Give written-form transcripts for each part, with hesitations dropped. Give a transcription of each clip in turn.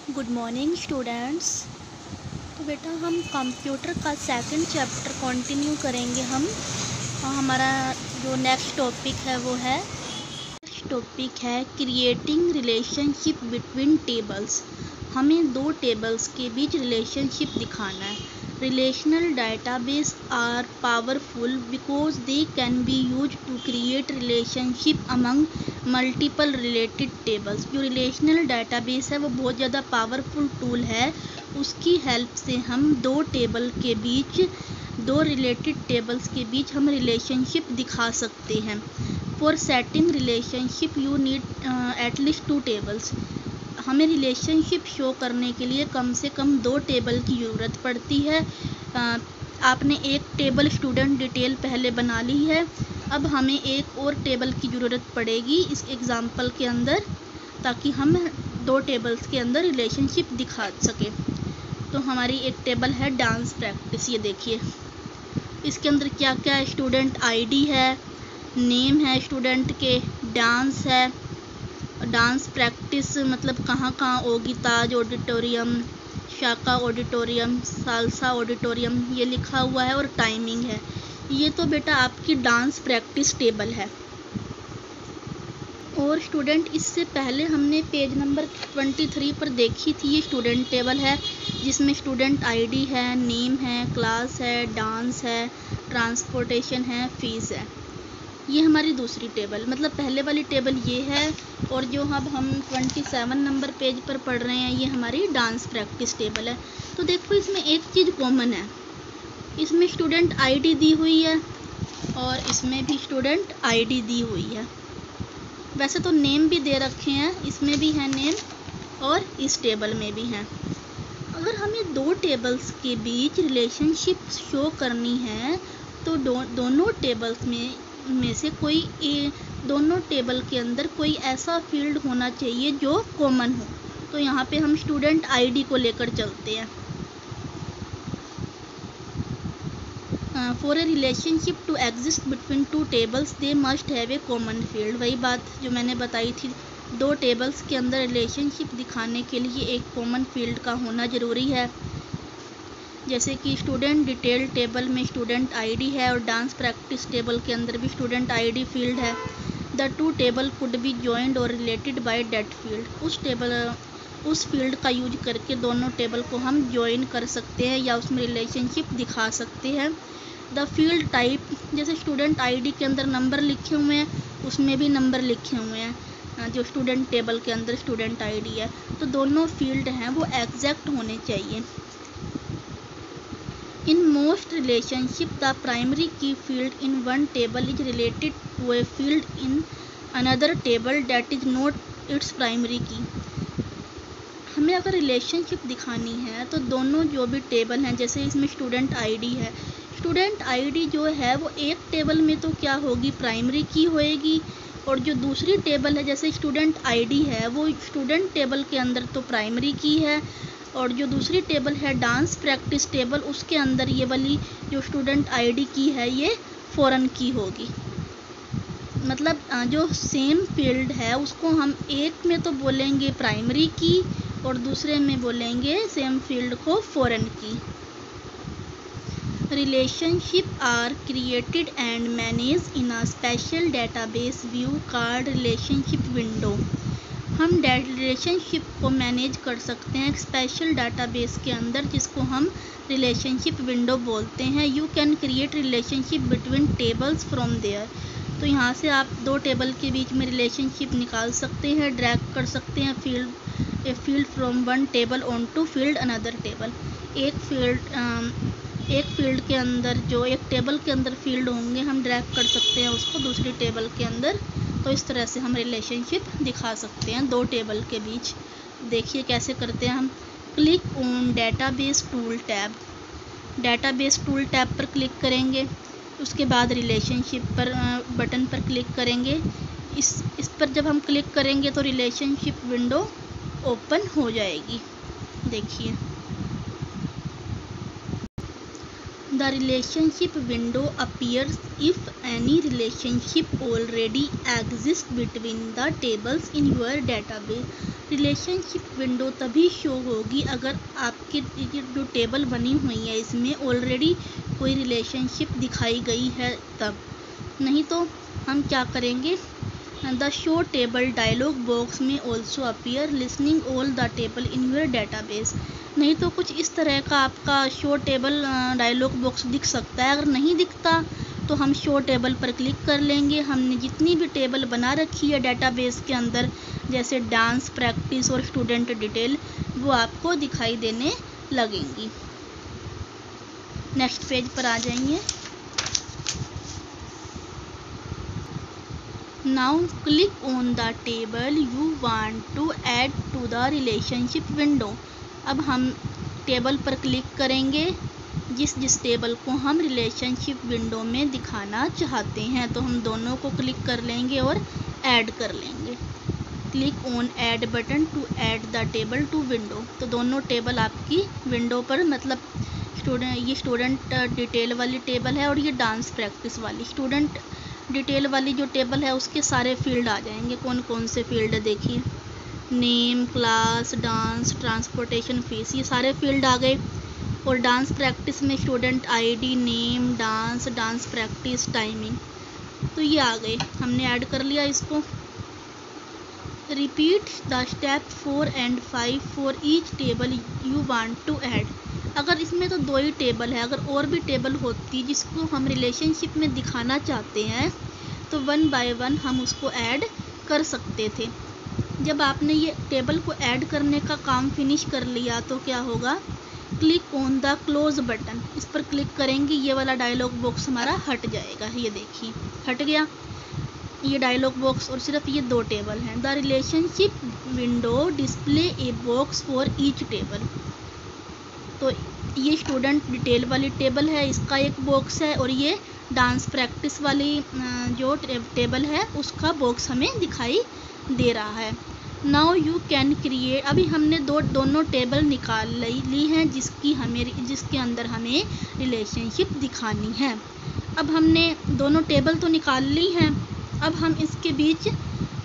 Good morning students. तो बेटा हम कंप्यूटर का सेकंड चैप्टर कंटिन्यू करेंगे हम। और हमारा जो नेक्स्ट टॉपिक है क्रिएटिंग रिलेशनशिप बिटवीन टेबल्स। हमें दो टेबल्स के बीच रिलेशनशिप दिखाना है। Relational database are powerful because they can be use to create relationship among multiple related tables. जो रिलेशनल डाटाबेस है वो बहुत ज़्यादा पावरफुल टूल है। उसकी हेल्प से हम दो रिलेटेड टेबल्स के बीच हम रिलेशनशिप दिखा सकते हैं। For setting relationship you need at least 2 tables. हमें रिलेशनशिप शो करने के लिए कम से कम 2 टेबल की ज़रूरत पड़ती है। आपने एक टेबल स्टूडेंट डिटेल पहले बना ली है। अब हमें एक और टेबल की ज़रूरत पड़ेगी इस एग्ज़ाम्पल के अंदर, ताकि हम 2 टेबल्स के अंदर रिलेशनशिप दिखा सकें। तो हमारी एक टेबल है डांस प्रैक्टिस। ये देखिए इसके अंदर क्या क्या है। स्टूडेंट आईडी है, नेम है स्टूडेंट के, डांस है, डांस प्रैक्टिस मतलब कहाँ कहाँ होगी, ताज ऑडिटोरियम, शाका ऑडिटोरियम, सालसा ऑडिटोरियम ये लिखा हुआ है, और टाइमिंग है। ये तो बेटा आपकी डांस प्रैक्टिस टेबल है। और स्टूडेंट इससे पहले हमने पेज नंबर 23 पर देखी थी। ये स्टूडेंट टेबल है जिसमें स्टूडेंट आईडी है, नेम है, क्लास है, डांस है, ट्रांसपोर्टेशन है, फीस है। ये हमारी दूसरी टेबल, मतलब पहले वाली टेबल ये है, और जो अब हम 27 नंबर पेज पर पढ़ रहे हैं ये हमारी डांस प्रैक्टिस टेबल है। तो देखो इसमें एक चीज़ कॉमन है, इसमें स्टूडेंट आईडी दी हुई है और इसमें भी स्टूडेंट आईडी दी हुई है। वैसे तो नेम भी दे रखे हैं, इसमें भी है नेम और इस टेबल में भी है। अगर हमें 2 टेबल्स के बीच रिलेशनशिप शो करनी है तो दोनों टेबल्स में से दोनों टेबल के अंदर कोई ऐसा फील्ड होना चाहिए जो कॉमन हो। तो यहाँ पे हम स्टूडेंट आईडी को लेकर चलते हैं। For a relationship to exist between 2 tables they must have a common field. वही बात जो मैंने बताई थी, 2 टेबल्स के अंदर रिलेशनशिप दिखाने के लिए एक कॉमन फील्ड का होना ज़रूरी है। जैसे कि स्टूडेंट डिटेल टेबल में स्टूडेंट आईडी है और डांस प्रैक्टिस टेबल के अंदर भी स्टूडेंट आईडी फील्ड है। The 2 table could be joined और रिलेटेड बाय दैट फील्ड। उस फील्ड का यूज करके दोनों टेबल को हम ज्वाइन कर सकते हैं या उसमें रिलेशनशिप दिखा सकते हैं। द फील्ड टाइप, जैसे स्टूडेंट आईडी के अंदर नंबर लिखे हुए हैं, उसमें भी नंबर लिखे हुए हैं जो स्टूडेंट टेबल के अंदर स्टूडेंट आईडी है। तो दोनों फील्ड हैं वो एग्जैक्ट होने चाहिए। In most relationship, the primary key field in one table is related to a field in another table that is not its primary key. हमें अगर रिलेशनशिप दिखानी है तो दोनों जो भी टेबल हैं, जैसे इसमें स्टूडेंट आईडी है, स्टूडेंट आईडी जो है वो एक टेबल में तो क्या होगी, प्राइमरी की होएगी, और जो दूसरी टेबल है जैसे स्टूडेंट आईडी है वो स्टूडेंट टेबल के अंदर तो प्राइमरी की है, और जो दूसरी टेबल है डांस प्रैक्टिस टेबल उसके अंदर ये वाली जो स्टूडेंट आईडी की है ये फॉरेन की होगी। मतलब जो सेम फील्ड है उसको हम एक में तो बोलेंगे प्राइमरी की और दूसरे में बोलेंगे सेम फील्ड को फॉरेन की। Relationship are created and manage in a special database view called relationship window. हम रिलेशनशिप को मैनेज कर सकते हैं एक स्पेशल डाटाबेस के अंदर जिसको हम रिलेशनशिप विंडो बोलते हैं। You can create relationship between tables from there. तो यहाँ से आप 2 टेबल के बीच में रिलेशनशिप निकाल सकते हैं, ड्रैग कर सकते हैं field from one table on to field another table. एक फील्ड के अंदर जो एक टेबल के अंदर फील्ड होंगे हम ड्रैग कर सकते हैं उसको दूसरी टेबल के अंदर। तो इस तरह से हम रिलेशनशिप दिखा सकते हैं 2 टेबल के बीच। देखिए कैसे करते हैं हम। Click on database tool tab. Database tool tab पर क्लिक करेंगे, उसके बाद रिलेशनशिप पर बटन पर क्लिक करेंगे। इस पर जब हम क्लिक करेंगे तो रिलेशनशिप विंडो ओपन हो जाएगी। देखिए The relationship window appears if any relationship already exists between the tables in your database. Relationship window तभी शो होगी अगर आपके जो टेबल बनी हुई है इसमें ऑलरेडी कोई रिलेशनशिप दिखाई गई है तब, नहीं तो हम क्या करेंगे, the show table dialogue box में also appear listening all the table in your database. नहीं तो कुछ इस तरह का आपका शो टेबल डायलॉग बॉक्स दिख सकता है। अगर नहीं दिखता तो हम शो टेबल पर क्लिक कर लेंगे। हमने जितनी भी टेबल बना रखी है डेटाबेस के अंदर, जैसे डांस, प्रैक्टिस और स्टूडेंट डिटेल, वो आपको दिखाई देने लगेंगी। नेक्स्ट पेज पर आ जाएंगे। Now click on the table you want to add to the relationship window। अब हम टेबल पर क्लिक करेंगे जिस टेबल को हम रिलेशनशिप विंडो में दिखाना चाहते हैं। तो हम दोनों को क्लिक कर लेंगे और ऐड कर लेंगे। Click on add button to add the table to window. तो दोनों टेबल आपकी विंडो पर, मतलब ये स्टूडेंट डिटेल वाली टेबल है और ये डांस प्रैक्टिस वाली। स्टूडेंट डिटेल वाली जो टेबल है उसके सारे फील्ड आ जाएंगे। कौन कौन से फील्ड है देखिए, name, class, dance, transportation, fees, ये सारे फील्ड आ गए। और डांस प्रैक्टिस में student ID, name, dance, dance practice, timing, तो ये आ गए। हमने ऐड कर लिया इसको। Repeat the step 4 and 5 for each table you want to add. अगर इसमें तो 2 ही टेबल है, अगर और भी टेबल होती जिसको हम रिलेशनशिप में दिखाना चाहते हैं तो 1 by 1 हम उसको ऐड कर सकते थे। जब आपने ये टेबल को ऐड करने का काम फिनिश कर लिया तो क्या होगा, click on the close button, इस पर क्लिक करेंगे, ये वाला डायलॉग बॉक्स हमारा हट जाएगा। ये देखिए हट गया ये डायलॉग बॉक्स, और सिर्फ ये 2 टेबल हैं। The relationship window display a box for each table. तो ये स्टूडेंट डिटेल वाली टेबल है, इसका एक बॉक्स है, और ये डांस प्रैक्टिस वाली जो टेबल है उसका बॉक्स हमें दिखाई दे रहा है। Now you can create. अभी हमने दोनों टेबल निकाल ली हैं जिसके अंदर हमें रिलेशनशिप दिखानी है। अब हमने दोनों टेबल तो निकाल ली हैं, अब हम इसके बीच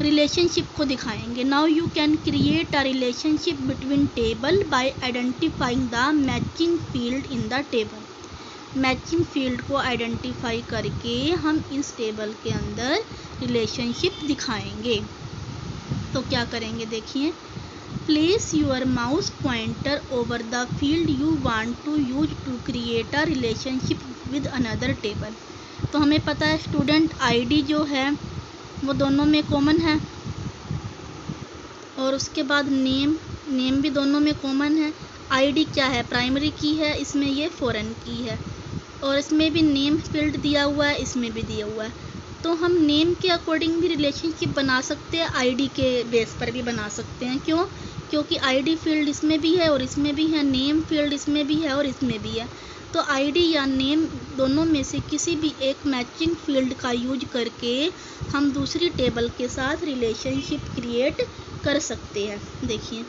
रिलेशनशिप को दिखाएंगे। Now you can create a relationship between table by identifying the matching field in the table. Matching field को आइडेंटिफाई करके हम इस टेबल के अंदर रिलेशनशिप दिखाएंगे। तो क्या करेंगे देखिए, place your mouse pointer over the field you want to use to create a relationship with another table. तो हमें पता है स्टूडेंट आईडी जो है वो दोनों में कॉमन है, और उसके बाद नेम भी दोनों में कॉमन है। आईडी क्या है, प्राइमरी की है, इसमें ये फॉरेन की है, और इसमें भी नेम फील्ड दिया हुआ है, इसमें भी दिया हुआ है। तो हम नेम के अकॉर्डिंग भी रिलेशनशिप बना सकते हैं, आईडी के बेस पर भी बना सकते हैं। क्यों? क्योंकि आईडी फील्ड इसमें भी है और इसमें भी है, नेम फील्ड इसमें भी है और इसमें भी है। तो आईडी या नेम दोनों में से किसी भी एक मैचिंग फील्ड का यूज करके हम दूसरी टेबल के साथ रिलेशनशिप क्रिएट कर सकते हैं। देखिए,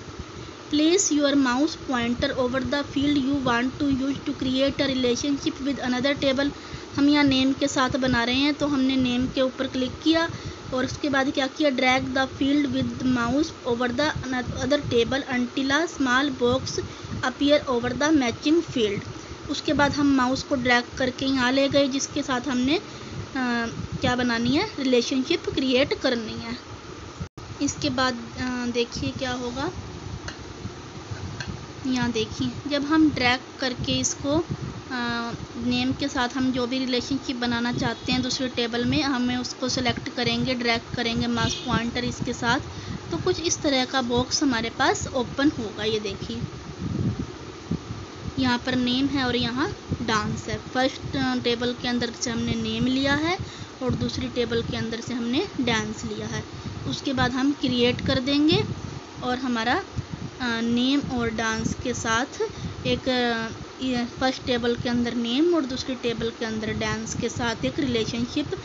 place your mouse pointer over the field you want to use to create a relationship with another table. हम यहाँ नेम के साथ बना रहे हैं, तो हमने नेम के ऊपर क्लिक किया और उसके बाद क्या किया, drag the field with mouse over the other table until a small box appear over the matching field. उसके बाद हम माउस को ड्रैग करके यहाँ ले गए जिसके साथ हमने क्या बनानी है, रिलेशनशिप क्रिएट करनी है। इसके बाद देखिए क्या होगा, यहाँ देखिए जब हम ड्रैग करके इसको नेम के साथ हम जो भी रिलेशनशिप बनाना चाहते हैं दूसरे टेबल में, हमें उसको सेलेक्ट करेंगे, ड्रैग करेंगे माउस पॉइंटर इसके साथ, तो कुछ इस तरह का बॉक्स हमारे पास ओपन होगा। ये देखिए यहाँ पर नेम है और यहाँ डांस है। फर्स्ट टेबल के अंदर से हमने नेम लिया है और दूसरी टेबल के अंदर से हमने डांस लिया है। उसके बाद हम क्रिएट कर देंगे और हमारा नेम और डांस के साथ एक फर्स्ट टेबल के अंदर नेम और दूसरी टेबल के अंदर डांस के साथ एक रिलेशनशिप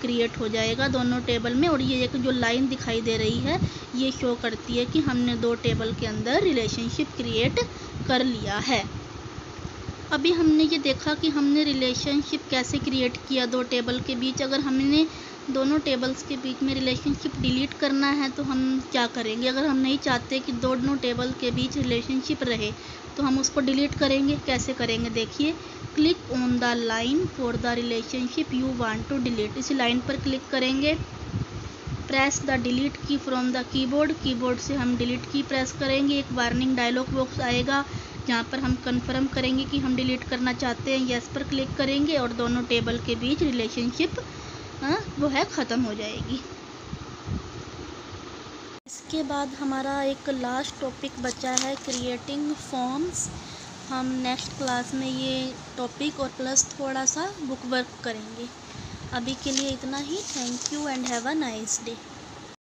क्रिएट हो जाएगा दोनों टेबल में। और ये एक जो लाइन दिखाई दे रही है ये शो करती है कि हमने 2 टेबल के अंदर रिलेशनशिप क्रिएट कर लिया है। अभी हमने ये देखा कि हमने रिलेशनशिप कैसे क्रिएट किया दो टेबल के बीच। अगर हमने दोनों टेबल्स के बीच में रिलेशनशिप डिलीट करना है तो हम क्या करेंगे? अगर हम नहीं चाहते कि दोनों टेबल के बीच रिलेशनशिप रहे तो हम उसको डिलीट करेंगे। कैसे करेंगे देखिए, click on the line for the relationship you want to delete. इसी लाइन पर क्लिक करेंगे। Press the delete key from the keyboard. Keyboard से हम डिलीट की प्रेस करेंगे। एक वार्निंग डायलॉग बॉक्स आएगा जहाँ पर हम कंफर्म करेंगे कि हम डिलीट करना चाहते हैं। यस पर क्लिक करेंगे और दोनों टेबल के बीच रिलेशनशिप वो है ख़त्म हो जाएगी। इसके बाद हमारा एक लास्ट टॉपिक बचा है क्रिएटिंग फॉर्म्स। हम नेक्स्ट क्लास में ये टॉपिक और प्लस थोड़ा सा बुक वर्क करेंगे। अभी के लिए इतना ही। Thank you and have a nice day.